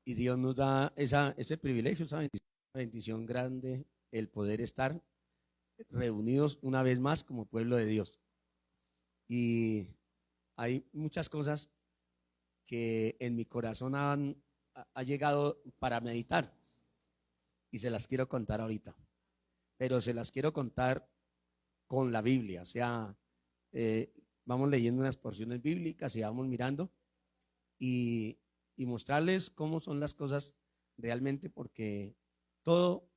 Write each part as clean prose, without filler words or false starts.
Y Dios nos da ese privilegio, esa bendición grande, el poder estar reunidos una vez más como pueblo de Dios. Y hay muchas cosas que en mi corazón ha llegado para meditar y se las quiero contar ahorita, pero se las quiero contar con la Biblia, o sea, eh, vamos leyendo unas porciones bíblicas y vamos mirando y, y mostrarles cómo son las cosas realmente, porque todo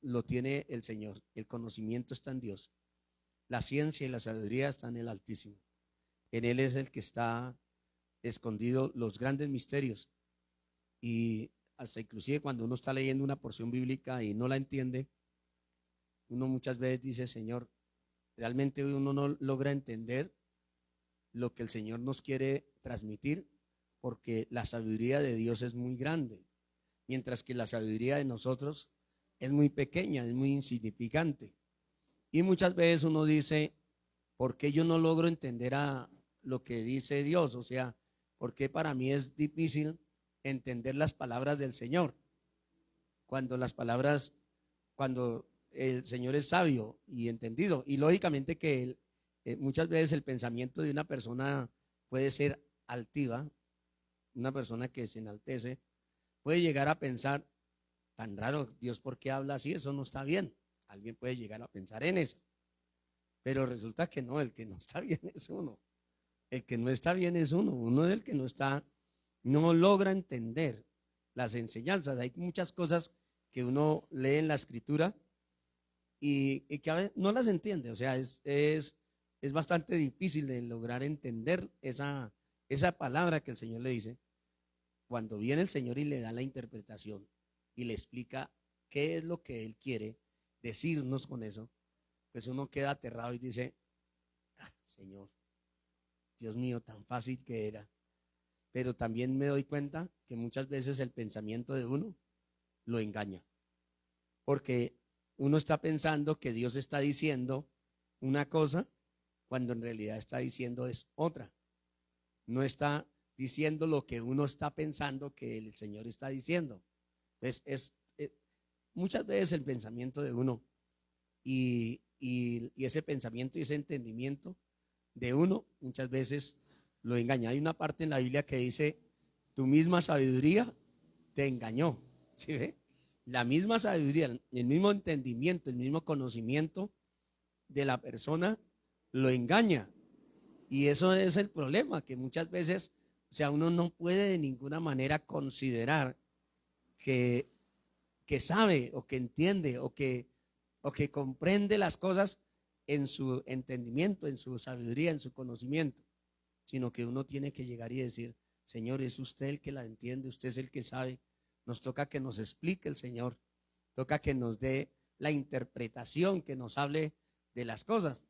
lo tiene el Señor, el conocimiento está en Dios, la ciencia y la sabiduría están en el Altísimo, en Él es el que está escondido los grandes misterios. Y hasta inclusive cuando uno está leyendo una porción bíblica y no la entiende, uno muchas veces dice, Señor, realmente uno no logra entender lo que el Señor nos quiere transmitir, porque la sabiduría de Dios es muy grande, mientras que la sabiduría de nosotros es muy pequeña, es muy insignificante. Y muchas veces uno dice, ¿por qué yo no logro entender a lo que dice Dios? O sea, ¿por qué para mí es difícil entender las palabras del Señor? Cuando las palabras, cuando el Señor es sabio y entendido. Y lógicamente que muchas veces el pensamiento de una persona puede ser altiva, una persona que se enaltece, puede llegar a pensar, tan raro, Dios, ¿por qué habla así? Eso no está bien. Alguien puede llegar a pensar en eso. Pero resulta que no, el que no está bien es uno. El que no está bien es uno. Uno del que no está, no logra entender las enseñanzas. Hay muchas cosas que uno lee en la escritura y que a veces no las entiende. O sea, es bastante difícil de lograr entender esa palabra que el Señor le dice. Cuando viene el Señor y le da la interpretación y le explica qué es lo que Él quiere decirnos con eso, pues uno queda aterrado y dice, ah, Señor, Dios mío, tan fácil que era. Pero también me doy cuenta que muchas veces el pensamiento de uno lo engaña, porque uno está pensando que Dios está diciendo una cosa cuando en realidad está diciendo es otra. No está diciendo lo que uno está pensando que el Señor está diciendo. Entonces, muchas veces el pensamiento de uno y ese pensamiento y ese entendimiento de uno muchas veces lo engaña. Hay una parte en la Biblia que dice, tu misma sabiduría te engañó. ¿Sí ve? La misma sabiduría, el mismo entendimiento, el mismo conocimiento de la persona lo engaña. Y eso es el problema, que muchas veces, o sea, uno no puede de ninguna manera considerar que, que sabe o que entiende o que comprende las cosas en su entendimiento, en su sabiduría, en su conocimiento, sino que uno tiene que llegar y decir, Señor, es usted el que la entiende, usted es el que sabe, nos toca que nos explique el Señor, toca que nos dé la interpretación, que nos hable de las cosas.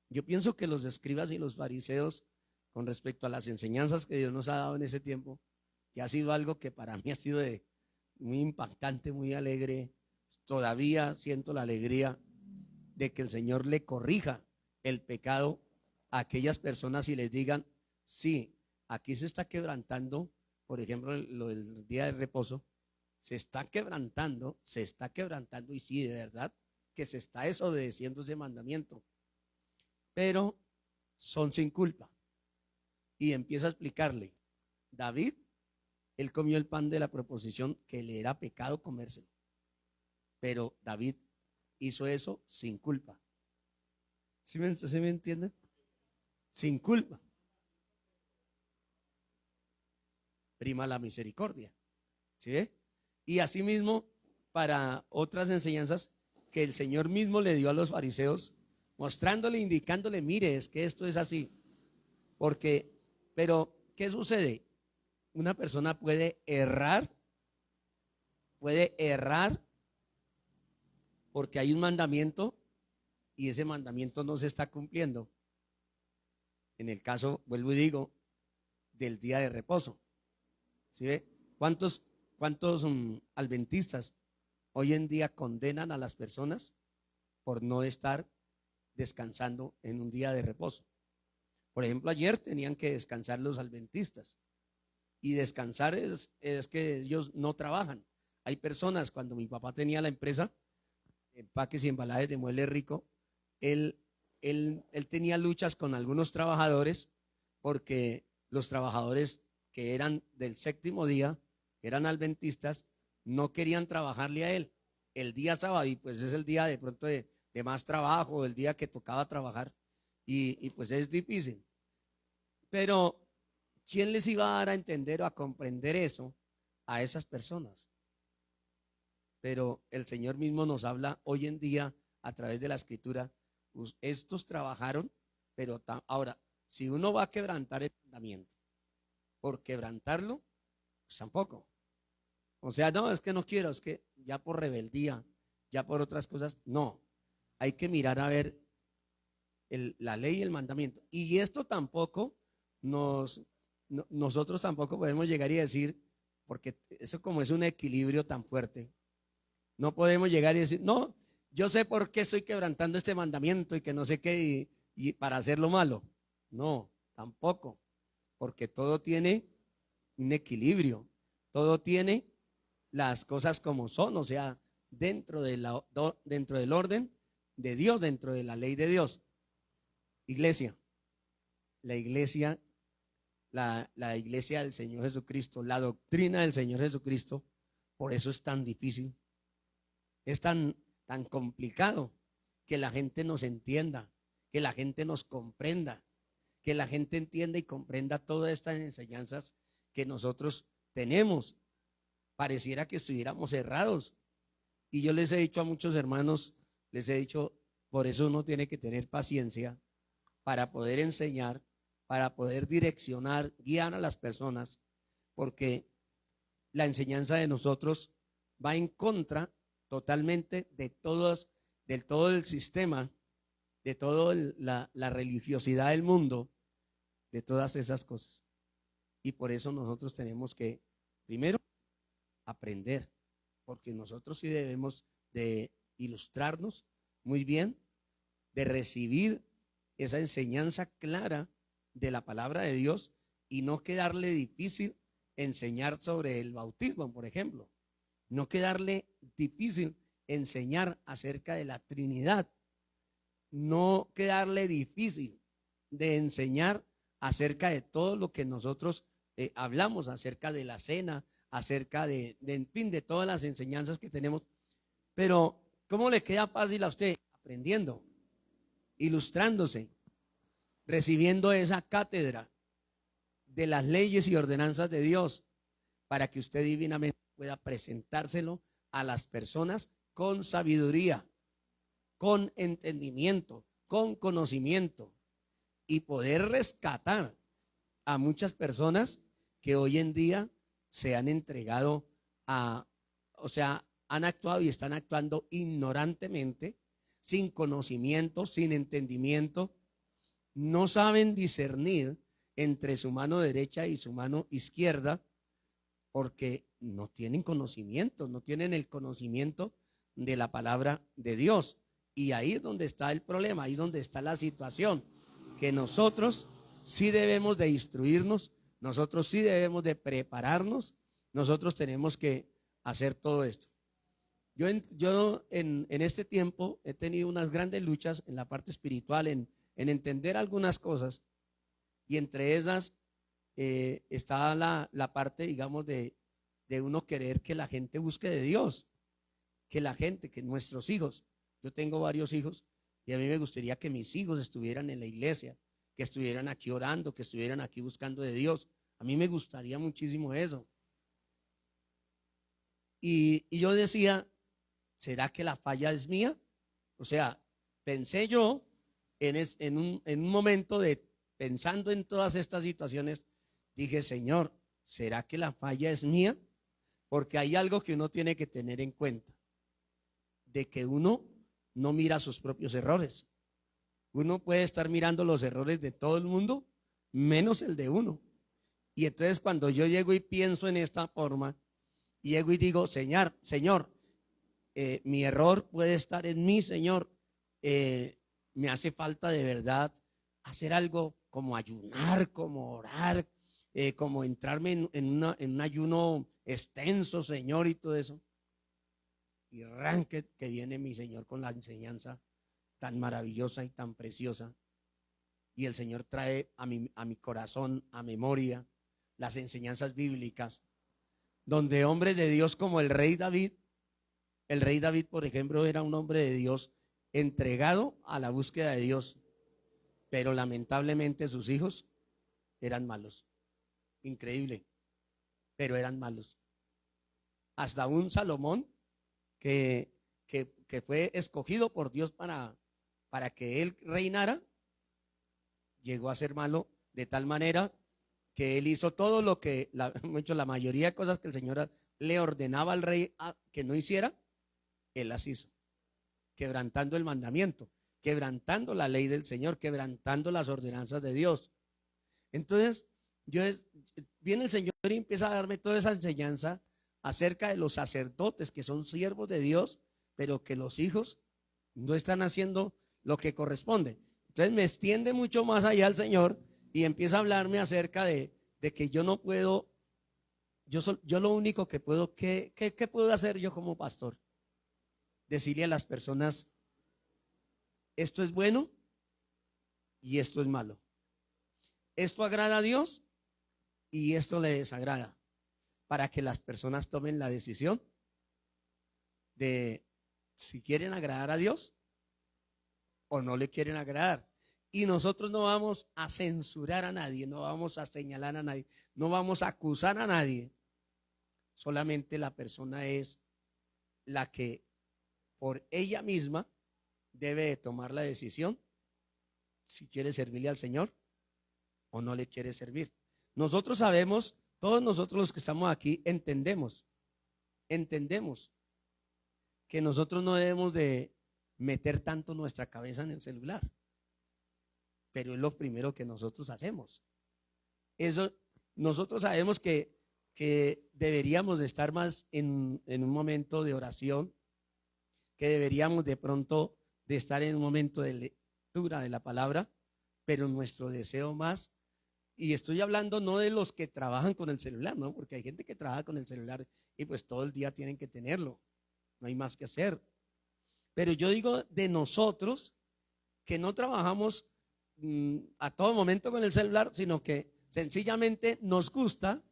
Yo pienso que los escribas y los fariseos, con respecto a las enseñanzas que Dios nos ha dado en ese tiempo, que ha sido algo que para mí ha sido muy impactante, muy alegre, todavía siento la alegría de que el Señor le corrija el pecado a aquellas personas y les digan, sí, aquí se está quebrantando, por ejemplo, lo del día de reposo, se está quebrantando, y sí, de verdad, que se está desobedeciendo ese mandamiento, pero son sin culpa. Y empieza a explicarle, David, él comió el pan de la proposición que le era pecado comérselo, pero David hizo eso sin culpa. ¿Sí me entienden? Sin culpa. Prima la misericordia. ¿Sí ve? Y asimismo, para otras enseñanzas que el Señor mismo le dio a los fariseos, mostrándole, indicándole, mire, es que esto es así. Porque, pero, ¿qué sucede? Una persona puede errar porque hay un mandamiento y ese mandamiento no se está cumpliendo. En el caso, vuelvo y digo, del día de reposo. ¿Sí ve? ¿Cuántos adventistas hoy en día condenan a las personas por no estar descansando en un día de reposo? Por ejemplo, ayer tenían que descansar los adventistas. Y descansar es que ellos no trabajan. Hay personas, cuando mi papá tenía la empresa, empaques y embalajes de Mueble Rico, él tenía luchas con algunos trabajadores porque los trabajadores que eran del séptimo día, que eran adventistas, no querían trabajarle a él el día sábado, y pues es el día de pronto de más trabajo, el día que tocaba trabajar, y pues es difícil. Pero ¿quién les iba a dar a entender o a comprender eso a esas personas? Pero el Señor mismo nos habla hoy en día a través de la escritura. Estos trabajaron, pero ahora, si uno va a quebrantar el mandamiento, por quebrantarlo, pues tampoco. O sea, no, es que no quiero, es que ya por rebeldía, ya por otras cosas, no. Hay que mirar a ver la ley y el mandamiento. Y esto tampoco nosotros tampoco podemos llegar y decir, porque eso como es un equilibrio tan fuerte, no podemos llegar y decir, no, yo sé por qué estoy quebrantando este mandamiento y que no sé qué, y para hacerlo malo. No, tampoco, porque todo tiene un equilibrio, todo tiene las cosas como son, o sea, dentro dentro del orden de Dios, dentro de la ley de Dios. Iglesia, la iglesia, la iglesia del Señor Jesucristo, la doctrina del Señor Jesucristo, por eso es tan difícil, es tan complicado que la gente nos entienda, que la gente nos comprenda, que la gente entienda y comprenda todas estas enseñanzas que nosotros tenemos. Pareciera que estuviéramos errados. Y yo les he dicho a muchos hermanos, les he dicho, por eso uno tiene que tener paciencia para poder enseñar, para poder direccionar, guiar a las personas, porque la enseñanza de nosotros va en contra totalmente de todo el sistema, de toda la religiosidad del mundo, de todas esas cosas. Y por eso nosotros tenemos que, primero, aprender, porque nosotros sí debemos de ilustrarnos muy bien, de recibir esa enseñanza clara de la palabra de Dios y no quedarle difícil enseñar sobre el bautismo, por ejemplo. No quedarle difícil enseñar acerca de la Trinidad. No quedarle difícil de enseñar acerca de todo lo que nosotros hablamos, acerca de la cena, acerca en fin, de todas las enseñanzas que tenemos. Pero, ¿cómo le queda fácil a usted? Aprendiendo, ilustrándose, recibiendo esa cátedra de las leyes y ordenanzas de Dios para que usted divinamente pueda presentárselo a las personas con sabiduría, con entendimiento, con conocimiento, y poder rescatar a muchas personas que hoy en día se han entregado o sea, han actuado y están actuando ignorantemente, sin conocimiento, sin entendimiento, no saben discernir entre su mano derecha y su mano izquierda, porque no tienen conocimiento, no tienen el conocimiento de la palabra de Dios. Y ahí es donde está el problema, ahí es donde está la situación, que nosotros sí debemos de instruirnos, nosotros sí debemos de prepararnos, nosotros tenemos que hacer todo esto. Yo en este tiempo he tenido unas grandes luchas en la parte espiritual, en entender algunas cosas, y entre esas está la parte, digamos, de uno querer que la gente busque de Dios, que la gente, que nuestros hijos, yo tengo varios hijos, y a mí me gustaría que mis hijos estuvieran en la iglesia, que estuvieran aquí orando, que estuvieran aquí buscando de Dios. A mí me gustaría muchísimo eso. Y yo decía, ¿será que la falla es mía? O sea, pensé yo en un momento de pensando en todas estas situaciones, dije, Señor, ¿será que la falla es mía? Porque hay algo que uno tiene que tener en cuenta, de que uno no mira sus propios errores. Uno puede estar mirando los errores de todo el mundo, menos el de uno. Y entonces cuando yo llego y pienso en esta forma, llego y digo, Señor, mi error puede estar en mí, Señor. Me hace falta de verdad hacer algo como ayunar, como orar, como entrarme en un ayuno extenso, Señor, y todo eso. Y arranque que viene mi Señor con la enseñanza tan maravillosa y tan preciosa. Y el Señor trae a mi corazón, a memoria, las enseñanzas bíblicas, donde hombres de Dios como el rey David, por ejemplo, era un hombre de Dios entregado a la búsqueda de Dios, pero lamentablemente sus hijos eran malos. Increíble, pero eran malos. Hasta un Salomón que fue escogido por Dios para que él reinara, llegó a ser malo de tal manera que él hizo todo lo que, la mayoría de cosas que el Señor le ordenaba al rey que no hiciera, él las hizo, quebrantando el mandamiento, quebrantando la ley del Señor, quebrantando las ordenanzas de Dios. Entonces, viene el Señor y empieza a darme toda esa enseñanza acerca de los sacerdotes que son siervos de Dios, pero que los hijos no están haciendo lo que corresponde. Entonces me extiende mucho más allá el Señor y empieza a hablarme acerca de que yo no puedo, yo lo único que puedo, ¿qué puedo hacer yo como pastor? Decirle a las personas, esto es bueno y esto es malo. Esto agrada a Dios y esto le desagrada, para que las personas tomen la decisión de si quieren agradar a Dios o no le quieren agradar. Y nosotros no vamos a censurar a nadie, no vamos a señalar a nadie, no vamos a acusar a nadie. Solamente la persona es la que por ella misma debe de tomar la decisión si quiere servirle al Señor o no le quiere servir. Nosotros sabemos, todos nosotros los que estamos aquí entendemos que nosotros no debemos de meter tanto nuestra cabeza en el celular, pero es lo primero que nosotros hacemos. Eso, nosotros sabemos que deberíamos de estar más en un momento de oración, que deberíamos de pronto de estar en un momento de lectura de la palabra, pero nuestro deseo más, y estoy hablando no de los que trabajan con el celular, no, porque hay gente que trabaja con el celular y pues todo el día tienen que tenerlo, no hay más que hacer. Pero yo digo de nosotros que no trabajamos a todo momento con el celular, sino que sencillamente nos gusta,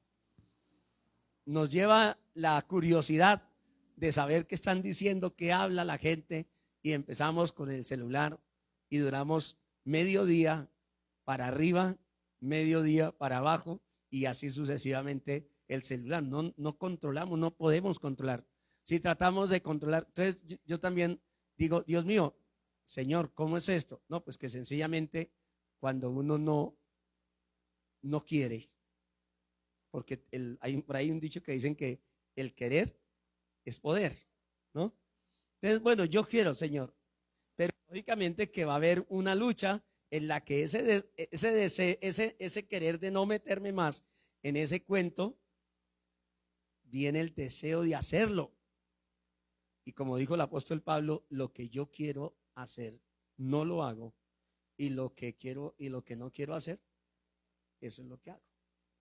nos lleva la curiosidad de saber qué están diciendo, qué habla la gente, y empezamos con el celular y duramos medio día para arriba, medio día para abajo, y así sucesivamente el celular. No controlamos, no podemos controlar. Si tratamos de controlar, entonces yo también digo, Dios mío, Señor, ¿cómo es esto? No, pues que sencillamente cuando uno no quiere, porque hay por ahí un dicho que dicen que el querer es poder, ¿no? Entonces, bueno, yo quiero, Señor, pero lógicamente que va a haber una lucha en la que ese querer de no meterme más en ese cuento, viene el deseo de hacerlo. Y como dijo el apóstol Pablo, lo que yo quiero hacer, no lo hago. Y lo que quiero y lo que no quiero hacer, eso es lo que hago.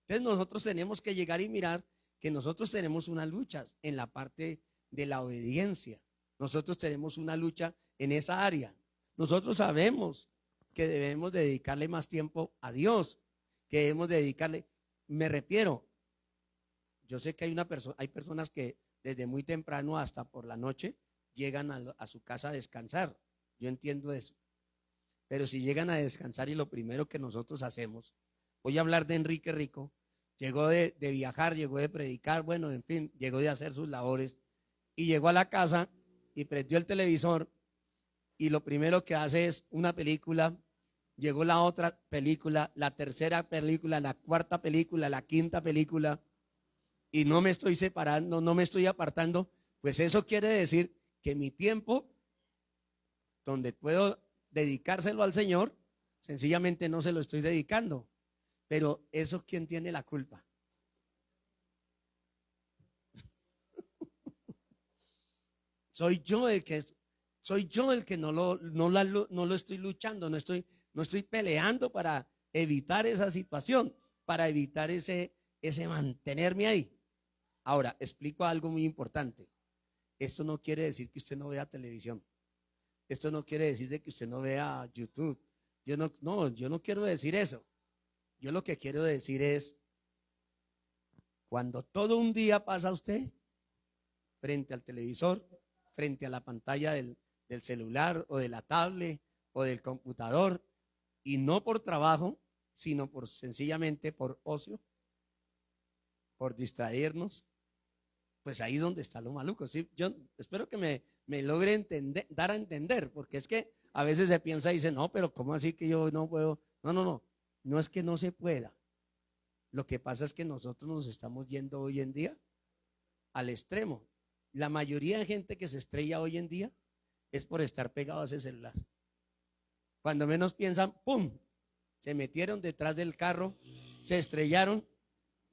Entonces nosotros tenemos que llegar y mirar que nosotros tenemos una lucha en la parte de la obediencia. Nosotros tenemos una lucha en esa área. Nosotros sabemos que debemos dedicarle más tiempo a Dios, que debemos dedicarle, me refiero, yo sé que hay personas que desde muy temprano hasta por la noche llegan a su casa a descansar. Yo entiendo eso. Pero si llegan a descansar y lo primero que nosotros hacemos, voy a hablar de Enrique Rico, llegó de viajar, llegó de predicar, bueno, en fin, llegó de hacer sus labores y llegó a la casa y prendió el televisor y lo primero que hace es una película, llegó la otra película, la tercera película, la cuarta película, la quinta película, y no me estoy separando, no me estoy apartando, pues eso quiere decir que mi tiempo, donde puedo dedicárselo al Señor, sencillamente no se lo estoy dedicando. Pero eso, ¿quién tiene la culpa? Soy yo el que no lo estoy luchando, no estoy peleando para evitar esa situación. para evitar ese mantenerme ahí. Ahora, explico algo muy importante. Esto no quiere decir que usted no vea televisión. Esto no quiere decir de que usted no vea YouTube. Yo no quiero decir eso. Yo lo que quiero decir es, cuando todo un día pasa usted frente al televisor, frente a la pantalla del celular o de la tablet o del computador, y no por trabajo, sino sencillamente por ocio, por distraernos, pues ahí es donde está lo maluco. ¿Sí? Yo espero que me logre dar a entender, porque es que a veces se piensa y dice, no, pero ¿cómo así que yo no puedo? No es que no se pueda. Lo que pasa es que nosotros nos estamos yendo hoy en día al extremo. La mayoría de gente que se estrella hoy en día es por estar pegado a ese celular. Cuando menos piensan, ¡pum!, se metieron detrás del carro, se estrellaron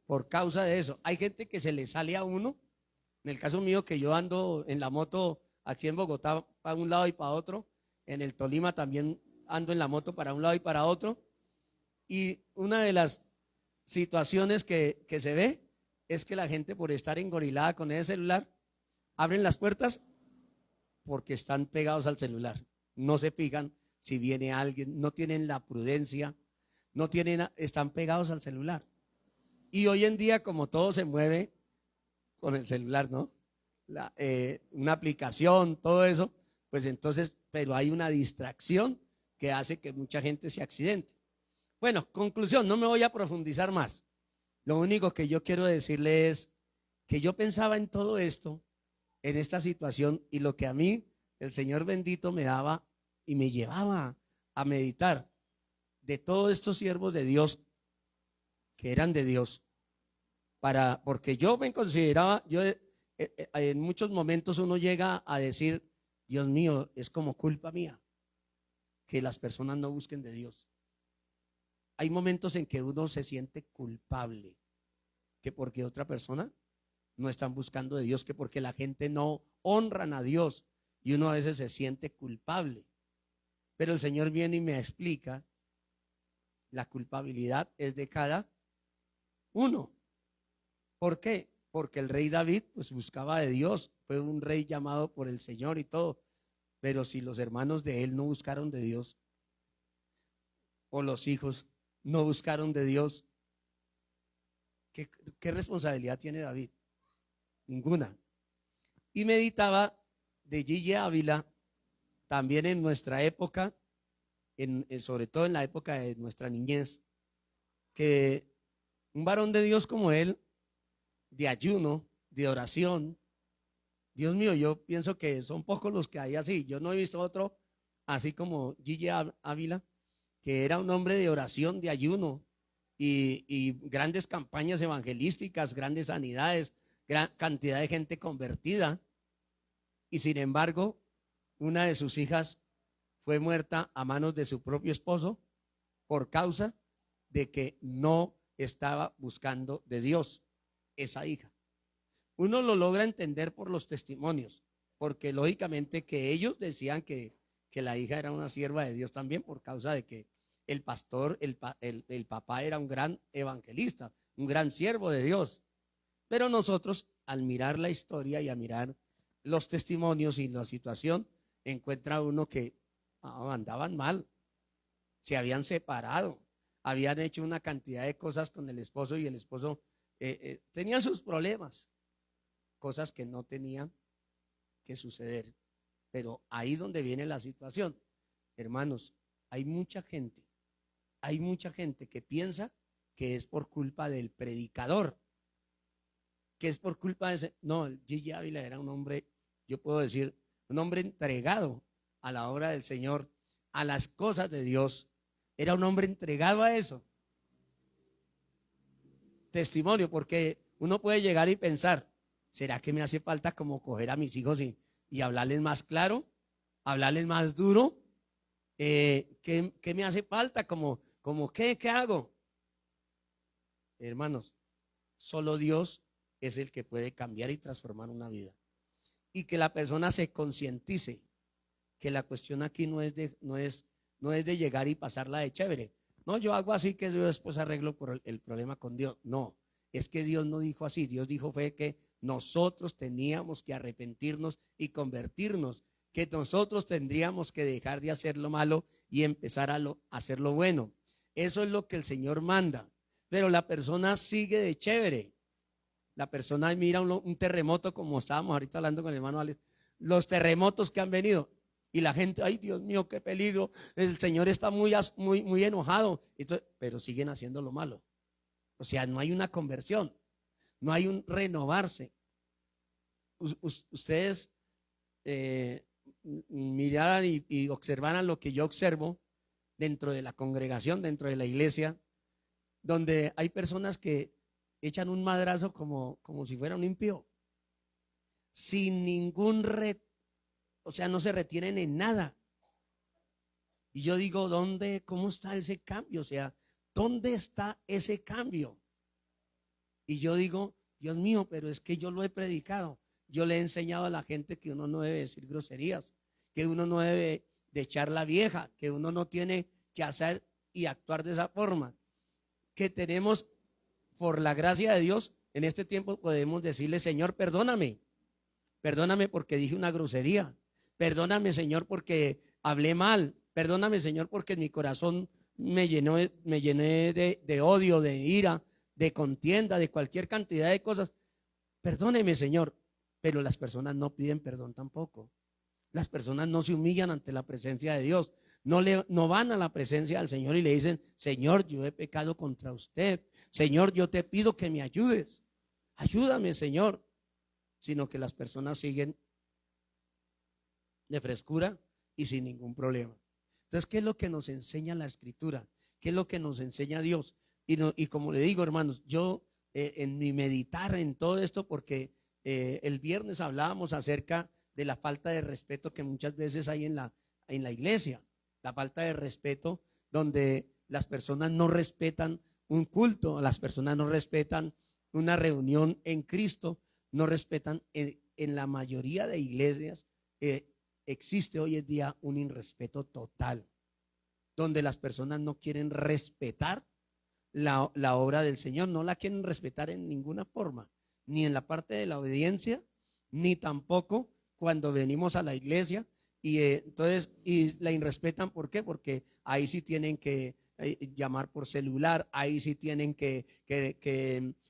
por causa de eso. Hay gente que se le sale a uno. En el caso mío, que yo ando en la moto aquí en Bogotá para un lado y para otro, en el Tolima también ando en la moto para un lado y para otro, y una de las situaciones que se ve es que la gente, por estar engorilada con ese celular, abren las puertas porque están pegados al celular, no se fijan si viene alguien, no tienen la prudencia, están pegados al celular. Y hoy en día, como todo se mueve con el celular, ¿no? Una aplicación, todo eso, pues entonces, pero hay una distracción que hace que mucha gente se accidente. Bueno, conclusión, no me voy a profundizar más. Lo único que yo quiero decirle es que yo pensaba en todo esto, en esta situación, y lo que a mí el Señor bendito me daba y me llevaba a meditar de todos estos siervos de Dios que eran de Dios, porque yo me consideraba, en muchos momentos uno llega a decir, Dios mío, es como culpa mía que las personas no busquen de Dios. Hay momentos en que uno se siente culpable, que porque otra persona no están buscando de Dios, que porque la gente no honran a Dios, y uno a veces se siente culpable. Pero el Señor viene y me explica, la culpabilidad es de cada uno. ¿Por qué? Porque el rey David pues buscaba de Dios, fue un rey llamado por el Señor y todo, pero si los hermanos de él no buscaron de Dios, o los hijos no buscaron de Dios, ¿qué responsabilidad tiene David? Ninguna. Y meditaba de Gille Ávila, también en nuestra época, sobre todo en la época de nuestra niñez, que un varón de Dios como él, de ayuno, de oración, Dios mío, yo pienso que son pocos los que hay así. Yo no he visto otro así como Gille Ávila, que era un hombre de oración, de ayuno, y grandes campañas evangelísticas, grandes sanidades, gran cantidad de gente convertida. Y sin embargo, una de sus hijas fue muerta a manos de su propio esposo por causa de que no estaba buscando de Dios esa hija. Uno lo logra entender por los testimonios, porque lógicamente que ellos decían que la hija era una sierva de Dios también, por causa de que el pastor, el papá era un gran evangelista, un gran siervo de Dios. Pero nosotros, al mirar la historia y a mirar los testimonios y la situación, encuentra uno que andaban mal, se habían separado, habían hecho una cantidad de cosas con el esposo, y el esposo tenía sus problemas, cosas que no tenían que suceder. Pero ahí es donde viene la situación. Hermanos, hay mucha gente que piensa que es por culpa del predicador, que es por culpa de ese. No, Gille Ávila era un hombre, yo puedo decir, un hombre entregado a la obra del Señor, a las cosas de Dios. Era un hombre entregado a eso. Testimonio, porque uno puede llegar y pensar, ¿será que me hace falta como coger a mis hijos y hablarles más claro, hablarles más duro? ¿Qué me hace falta? ¿Qué hago? Hermanos, solo Dios es el que puede cambiar y transformar una vida. Y que la persona se concientice que la cuestión aquí no es de llegar y pasarla de chévere. No, yo hago así que yo después arreglo por el problema con Dios. No, es que Dios no dijo así. Dios dijo fue que nosotros teníamos que arrepentirnos y convertirnos, que nosotros tendríamos que dejar de hacer lo malo y empezar a hacer lo bueno. Eso es lo que el Señor manda. Pero la persona sigue de chévere. La persona mira un terremoto, como estábamos ahorita hablando con el hermano Alex, los terremotos que han venido. Y la gente, ay Dios mío, qué peligro, el Señor está muy enojado. Entonces, pero siguen haciendo lo malo. O sea, no hay una conversión, no hay un renovarse. Ustedes miraran y observaran lo que yo observo dentro de la congregación, dentro de la iglesia, donde hay personas que echan un madrazo como si fuera un impío, sin ningún o sea, no se retienen en nada. Y yo digo, cómo está ese cambio? O sea, ¿dónde está ese cambio? Y yo digo, Dios mío, pero es que yo lo he predicado. Yo le he enseñado a la gente que uno no debe decir groserías, que uno no debe de echar la vieja, que uno no tiene que hacer y actuar de esa forma. Que tenemos, por la gracia de Dios, en este tiempo podemos decirle, Señor, perdóname. Perdóname porque dije una grosería. Perdóname, Señor, porque hablé mal. Perdóname, Señor, porque en mi corazón me llené de odio, de ira, de contienda, de cualquier cantidad de cosas. Perdóneme, Señor. Pero las personas no piden perdón tampoco. Las personas no se humillan ante la presencia de Dios. No van a la presencia del Señor y le dicen, Señor, yo he pecado contra usted. Señor, yo te pido que me ayudes. Ayúdame, Señor. Sino que las personas siguen de frescura y sin ningún problema. Entonces, ¿qué es lo que nos enseña la Escritura? ¿Qué es lo que nos enseña Dios? Y como le digo, hermanos, yo en mi meditar en todo esto, porque el viernes hablábamos acerca de la falta de respeto que muchas veces hay en la iglesia, la falta de respeto donde las personas no respetan un culto, las personas no respetan una reunión en Cristo, no respetan en la mayoría de iglesias. Existe hoy en día un irrespeto total, donde las personas no quieren respetar la obra del Señor, no la quieren respetar en ninguna forma, ni en la parte de la obediencia, ni tampoco cuando venimos a la iglesia. Y entonces, y la irrespetan, ¿por qué? Porque ahí sí tienen que llamar por celular, ahí sí tienen que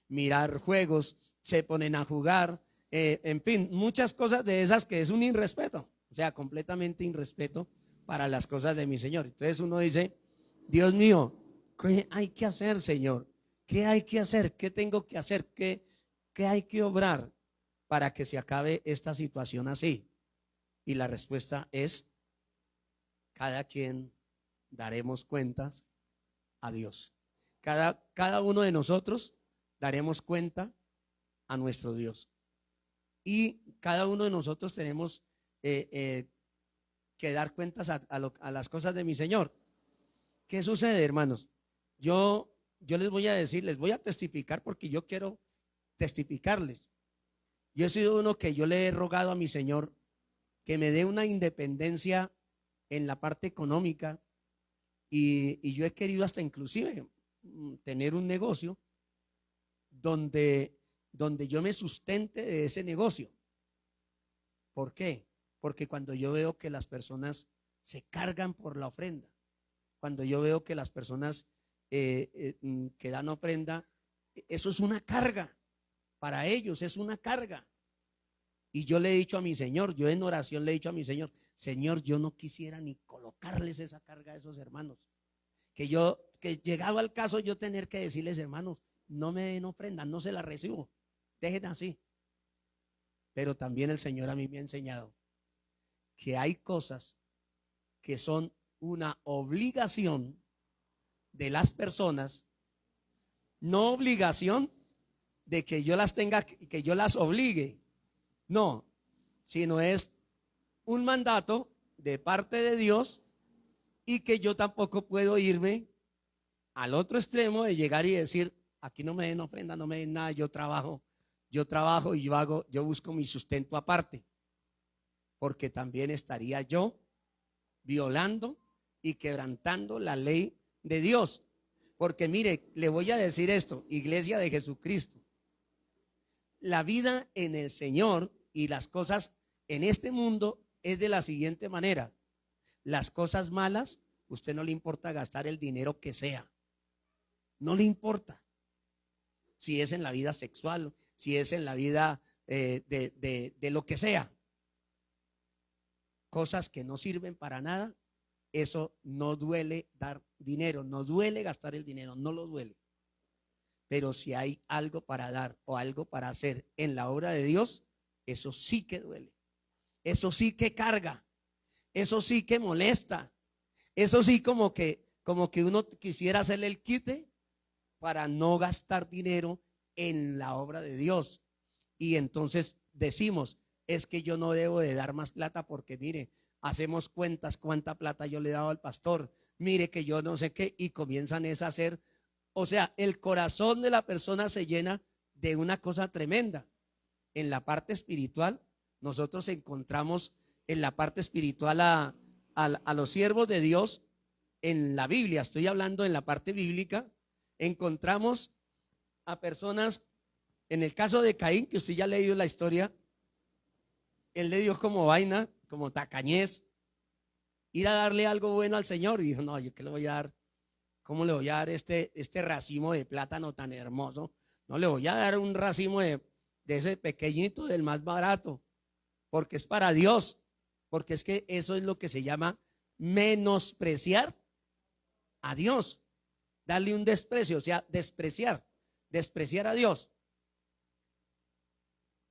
mirar juegos, se ponen a jugar, en fin, muchas cosas de esas que es un irrespeto, o sea, completamente irrespeto para las cosas de mi Señor. Entonces uno dice, Dios mío, ¿qué hay que hacer, Señor? ¿Qué hay que hacer? ¿Qué tengo que hacer? ¿Qué hay que obrar para que se acabe esta situación así? Y la respuesta es, cada quien daremos cuentas a Dios. Cada uno de nosotros daremos cuenta a nuestro Dios. Y cada uno de nosotros tenemos que dar cuentas a las cosas de mi Señor. ¿Qué sucede, hermanos? Yo les voy a decir, les voy a testificar porque yo quiero testificarles. Yo he sido uno que yo le he rogado a mi Señor que me dé una independencia en la parte económica y yo he querido hasta inclusive tener un negocio donde yo me sustente de ese negocio. ¿Por qué? Porque cuando yo veo que las personas se cargan por la ofrenda, cuando yo veo que las personas que dan ofrenda, eso es una carga, para ellos es una carga. Y yo le he dicho a mi Señor, yo en oración le he dicho a mi Señor, Señor, yo no quisiera ni colocarles esa carga a esos hermanos. Que llegado al caso yo tener que decirles, hermanos, no me den ofrenda, no se la recibo, dejen así. Pero también el Señor a mí me ha enseñado que hay cosas que son una obligación de las personas, no obligación de que yo las tenga, que yo las obligue, no, sino es un mandato de parte de Dios y que yo tampoco puedo irme al otro extremo de llegar y decir, aquí no me den ofrenda, no me den nada, yo trabajo y yo busco mi sustento aparte, porque también estaría yo violando y quebrantando la ley de Dios. Porque mire, le voy a decir esto, iglesia de Jesucristo. La vida en el Señor y las cosas en este mundo es de la siguiente manera. Las cosas malas, usted no le importa gastar el dinero que sea. No le importa. Si es en la vida sexual, si es en la vida de lo que sea. Cosas que no sirven para nada, eso no duele dar dinero, no duele gastar el dinero, no lo duele. Pero si hay algo para dar o algo para hacer en la obra de Dios, eso sí que duele. Eso sí que carga. Eso sí que molesta. Eso sí como que uno quisiera hacerle el quite para no gastar dinero en la obra de Dios. Y entonces decimos, es que yo no debo de dar más plata porque mire, hacemos cuentas cuánta plata yo le he dado al pastor, mire que yo no sé qué, y comienzan a hacer, o sea, el corazón de la persona se llena de una cosa tremenda. En la parte espiritual, nosotros encontramos en la parte espiritual a los siervos de Dios en la Biblia, estoy hablando en la parte bíblica, encontramos a personas, en el caso de Caín, que usted ya ha leído la historia, él le dio como vaina, como tacañez, ir a darle algo bueno al Señor. Y dijo, no, yo qué le voy a dar, ¿cómo le voy a dar este racimo de plátano tan hermoso? No le voy a dar un racimo de ese pequeñito, del más barato, porque es para Dios, porque es que eso es lo que se llama menospreciar a Dios, darle un desprecio, o sea, despreciar a Dios.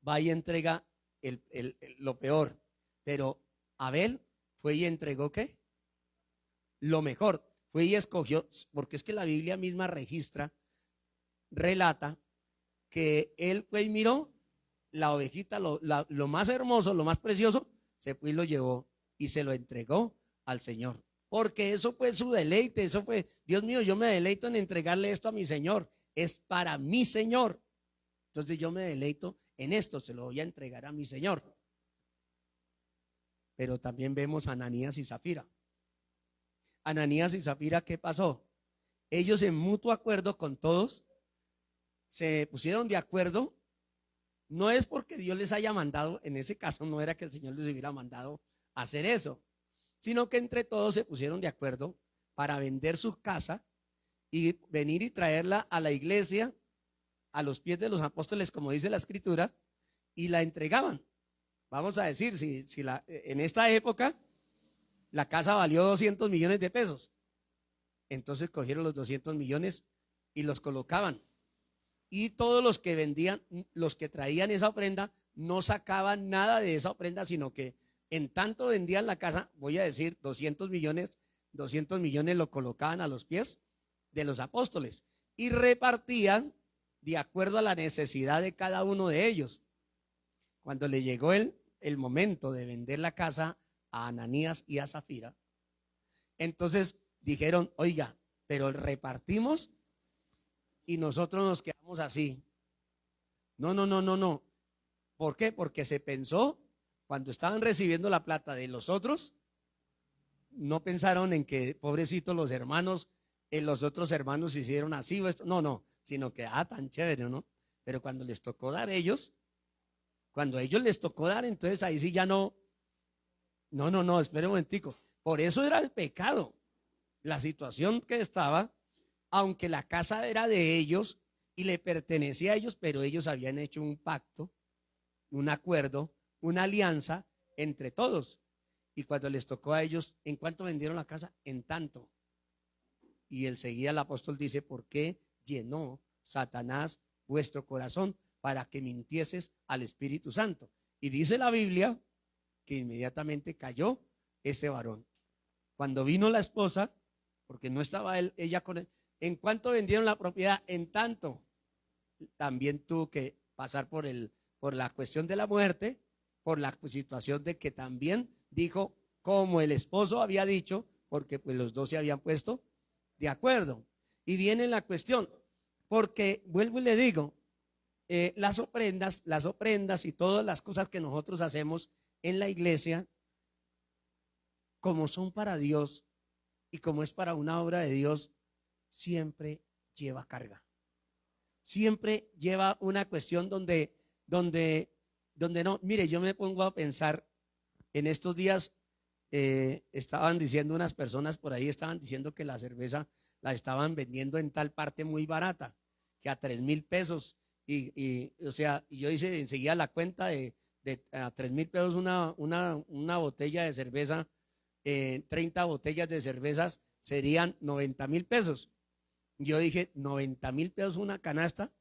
Va y entrega lo peor. Pero Abel fue y entregó ¿qué? Lo mejor. Fue y escogió, porque es que la Biblia misma relata que él fue y miró la ovejita, lo más hermoso, lo más precioso, se fue y lo llevó y se lo entregó al Señor. Porque eso fue su deleite, eso fue, Dios mío, yo me deleito en entregarle esto a mi Señor, es para mi Señor. Entonces yo me deleito en esto, se lo voy a entregar a mi Señor. Pero también vemos a Ananías y Zafira. Ananías y Zafira, ¿qué pasó? Ellos en mutuo acuerdo con todos se pusieron de acuerdo. No es porque Dios les haya mandado, en ese caso no era que el Señor les hubiera mandado a hacer eso, sino que entre todos se pusieron de acuerdo para vender su casa y venir y traerla a la iglesia, a los pies de los apóstoles, como dice la escritura, y la entregaban. Vamos a decir, si en esta época la casa valió 200 millones de pesos, entonces cogieron los 200 millones y los colocaban. Y todos los que vendían, los que traían esa ofrenda, no sacaban nada de esa ofrenda, sino que en tanto vendían la casa, voy a decir 200 millones lo colocaban a los pies de los apóstoles y repartían de acuerdo a la necesidad de cada uno de ellos. Cuando le llegó el momento de vender la casa a Ananías y a Zafira, entonces dijeron, oiga, pero repartimos y nosotros nos quedamos así. No. ¿Por qué? Porque se pensó, cuando estaban recibiendo la plata de los otros, no pensaron en que pobrecitos los hermanos, los otros hermanos hicieron así o esto. No, sino que, tan chévere, ¿no? Pero cuando les tocó dar cuando a ellos les tocó dar, entonces ahí sí ya no, espere un momentico. Por eso era el pecado, la situación que estaba, aunque la casa era de ellos y le pertenecía a ellos, pero ellos habían hecho un pacto, un acuerdo, una alianza entre todos. Y cuando les tocó a ellos, ¿en cuánto vendieron la casa? En tanto. Y enseguida el apóstol dice, ¿por qué llenó Satanás vuestro corazón para que mintieses al Espíritu Santo? Y dice la Biblia que inmediatamente cayó este varón. Cuando vino la esposa, porque no estaba ella con él, ¿en cuánto vendieron la propiedad? En tanto. También tuvo que pasar por la cuestión de la muerte, por la situación de que también dijo, como el esposo había dicho, porque pues los dos se habían puesto de acuerdo. Y viene la cuestión, porque vuelvo y le digo, las ofrendas y todas las cosas que nosotros hacemos en la iglesia, como son para Dios y como es para una obra de Dios, siempre lleva carga. Siempre lleva una cuestión donde no. Mire, yo me pongo a pensar en estos días. Estaban diciendo unas personas por ahí, estaban diciendo que la cerveza la estaban vendiendo en tal parte muy barata, que a 3.000 pesos. O sea, y yo hice enseguida la cuenta de a 3.000 pesos una botella de cerveza, 30 botellas de cervezas serían 90.000 pesos. Yo dije, 90.000 pesos una canasta,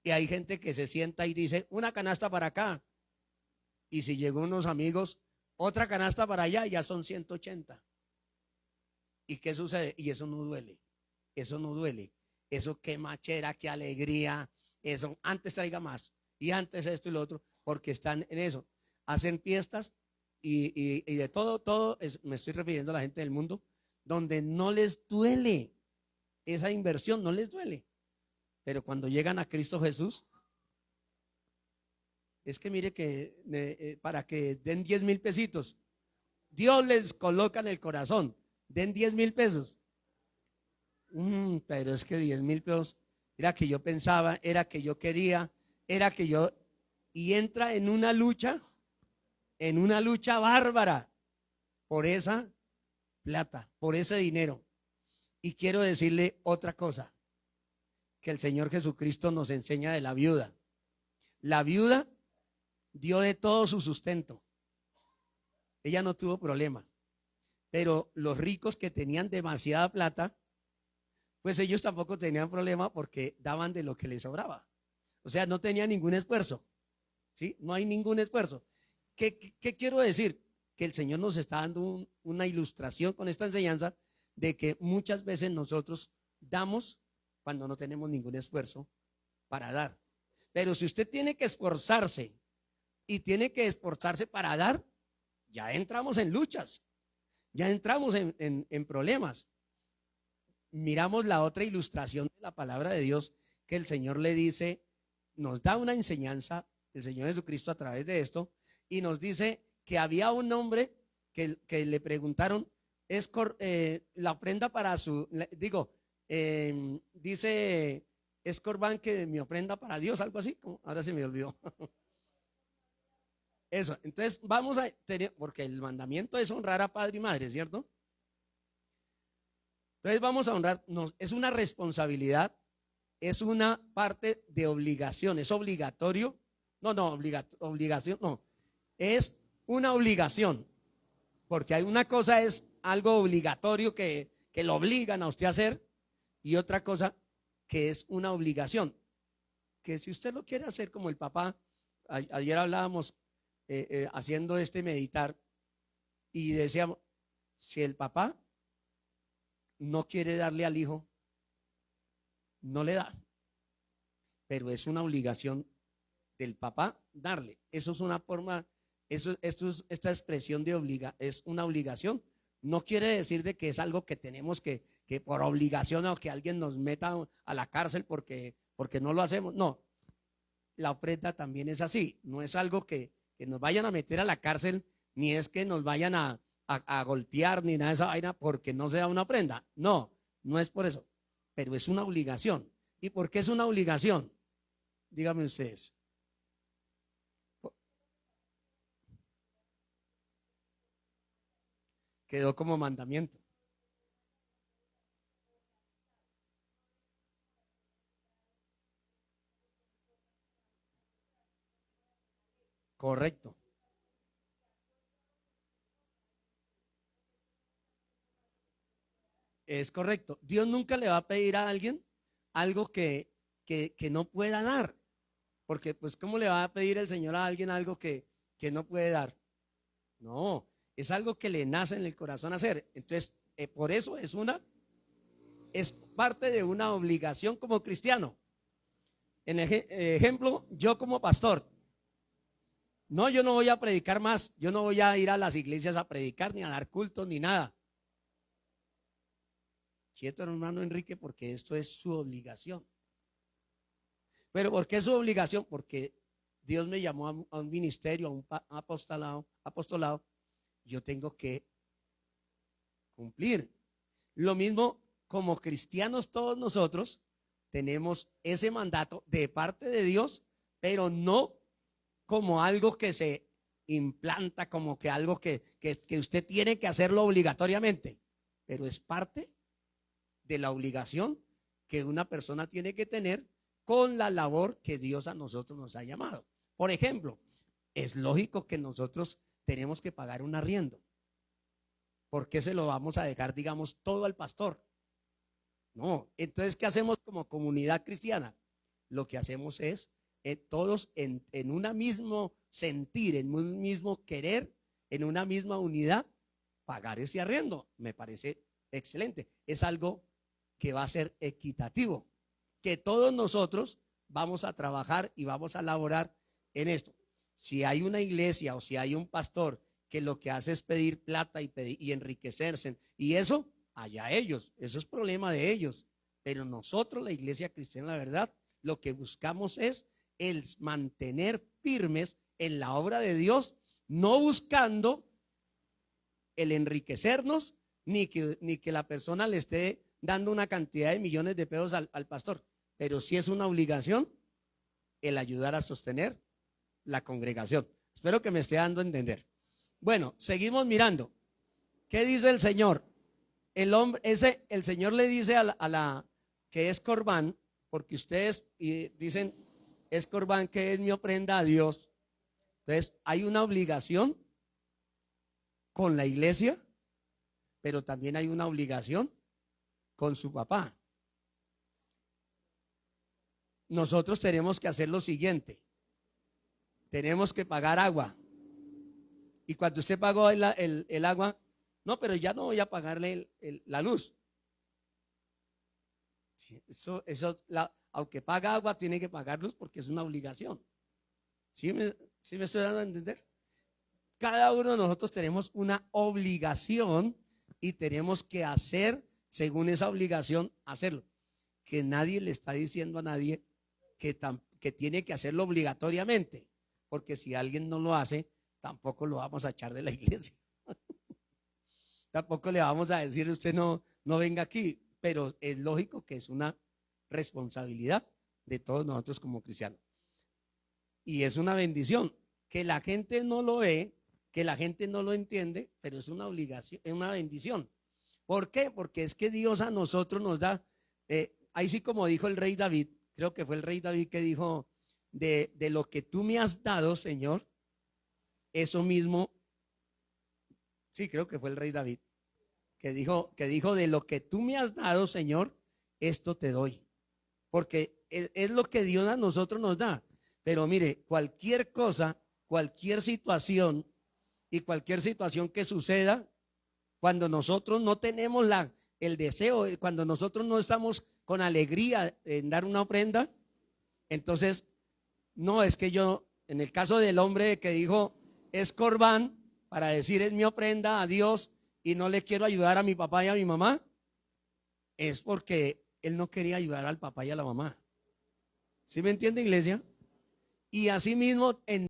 y hay gente que se sienta y dice, una canasta para acá. Y si llegó unos amigos, otra canasta para allá, ya son 180. ¿Y qué sucede? Y eso no duele. Eso no duele. Eso qué machera, qué alegría. Eso, antes traiga más. Y antes esto y lo otro, porque están en eso. Hacen fiestas y de todo, me estoy refiriendo a la gente del mundo, donde no les duele esa inversión, no les duele. Pero cuando llegan a Cristo Jesús, es que mire que para que den 10.000 pesitos, Dios les coloca en el corazón, den 10.000 pesos. Pero es que 10.000 pesos era que yo pensaba, era que yo quería, era que yo, y entra en una lucha bárbara por esa plata, por ese dinero. Y quiero decirle otra cosa que el Señor Jesucristo nos enseña de la viuda. La viuda dio de todo su sustento. Ella no tuvo problema. Pero los ricos que tenían demasiada plata, pues ellos tampoco tenían problema porque daban de lo que les sobraba. O sea, no tenían ningún esfuerzo. ¿Sí? No hay ningún esfuerzo. ¿Qué quiero decir? Que el Señor nos está dando una ilustración con esta enseñanza de que muchas veces nosotros damos cuando no tenemos ningún esfuerzo para dar. Pero si usted tiene que esforzarse y tiene que esforzarse para dar, ya entramos en luchas, ya entramos en problemas. Miramos la otra ilustración de la palabra de Dios, que el Señor le dice, nos da una enseñanza, el Señor Jesucristo a través de esto, y nos dice que había un hombre que le preguntaron, es la ofrenda para su, dice, es Corbán que mi ofrenda para Dios, algo así, ahora se me olvidó. Eso, entonces vamos a tener, porque el mandamiento es honrar a padre y madre, ¿cierto? Entonces vamos a honrar, es una responsabilidad, es una parte de obligación, es obligatorio, obligación, no, es una obligación, porque hay una cosa es algo obligatorio que lo obligan a usted a hacer, y otra cosa que es una obligación, que si usted lo quiere hacer como el papá, ayer hablábamos haciendo este meditar y decíamos, si el papá no quiere darle al hijo, no le da, pero es una obligación del papá darle. Eso es una forma, esta expresión de es una obligación. No quiere decir de que es algo que tenemos que por obligación o que alguien nos meta a la cárcel porque no lo hacemos. No, la ofrenda también es así. No es algo que nos vayan a meter a la cárcel, ni es que nos vayan a golpear, ni nada de esa vaina porque no se da una ofrenda. No, no es por eso, pero es una obligación. ¿Y por qué es una obligación? Díganme ustedes. Quedó como mandamiento. Correcto. Es correcto. Dios nunca le va a pedir a alguien algo que no pueda dar. Porque pues ¿cómo le va a pedir el Señor a alguien algo que no puede dar? No, es algo que le nace en el corazón hacer. Entonces, por eso es parte de una obligación como cristiano. En ejemplo, yo como pastor, no, yo no voy a predicar más, yo no voy a ir a las iglesias a predicar, ni a dar cultos, ni nada. Quieto, hermano Enrique, porque esto es su obligación. Pero ¿por qué es su obligación? Porque Dios me llamó a un ministerio, a un apostolado, yo tengo que cumplir. Lo mismo como cristianos todos nosotros tenemos ese mandato de parte de Dios, pero no como algo que se implanta, como que algo que usted tiene que hacerlo obligatoriamente, pero es parte de la obligación que una persona tiene que tener con la labor que Dios a nosotros nos ha llamado. Por ejemplo, es lógico que nosotros tenemos que pagar un arriendo. ¿Por qué se lo vamos a dejar, digamos, todo al pastor? No, entonces, ¿qué hacemos como comunidad cristiana? Lo que hacemos es todos en un mismo sentir, en un mismo querer, en una misma unidad, pagar ese arriendo. Me parece excelente. Es algo que va a ser equitativo, que todos nosotros vamos a trabajar y vamos a laborar en esto. Si hay una iglesia o si hay un pastor que lo que hace es pedir plata y enriquecerse, y eso, allá ellos, eso es problema de ellos. Pero nosotros, la iglesia cristiana, la verdad, lo que buscamos es el mantener firmes en la obra de Dios, no buscando el enriquecernos, ni que la persona le esté dando una cantidad de millones de pesos al pastor, pero sí es una obligación el ayudar a sostener la congregación. Espero que me esté dando a entender. Bueno, seguimos mirando. ¿Qué dice el Señor? El hombre, el Señor le dice a la que es Corbán, porque ustedes dicen es Corbán, que es mi ofrenda a Dios. Entonces hay una obligación con la iglesia, pero también hay una obligación con su papá. Nosotros tenemos que hacer lo siguiente: tenemos que pagar agua. Y cuando usted pagó el agua, no, pero ya no voy a pagarle la luz. Sí, aunque paga agua, tiene que pagar luz porque es una obligación. ¿Sí me estoy dando a entender? Cada uno de nosotros tenemos una obligación y tenemos que hacer, según esa obligación, hacerlo. Que nadie le está diciendo a nadie que tiene que hacerlo obligatoriamente, porque si alguien no lo hace, tampoco lo vamos a echar de la iglesia. Tampoco le vamos a decir usted no venga aquí, pero es lógico que es una responsabilidad de todos nosotros como cristianos. Y es una bendición que la gente no lo ve, que la gente no lo entiende, pero es una obligación, es una bendición. ¿Por qué? Porque es que Dios a nosotros nos da, ahí sí, como dijo el rey David, creo que fue el rey David que dijo, de lo que tú me has dado, Señor, eso mismo, sí, creo que fue el rey David, que dijo de lo que tú me has dado, Señor, esto te doy. Porque es lo que Dios a nosotros nos da. Pero mire, cualquier cosa, cualquier situación y cualquier situación que suceda, cuando nosotros no tenemos el deseo, cuando nosotros no estamos con alegría en dar una ofrenda, entonces, no, es que yo, en el caso del hombre que dijo, es Corbán, para decir es mi ofrenda a Dios y no le quiero ayudar a mi papá y a mi mamá, es porque él no quería ayudar al papá y a la mamá. ¿Sí me entiende, iglesia? Y así mismo en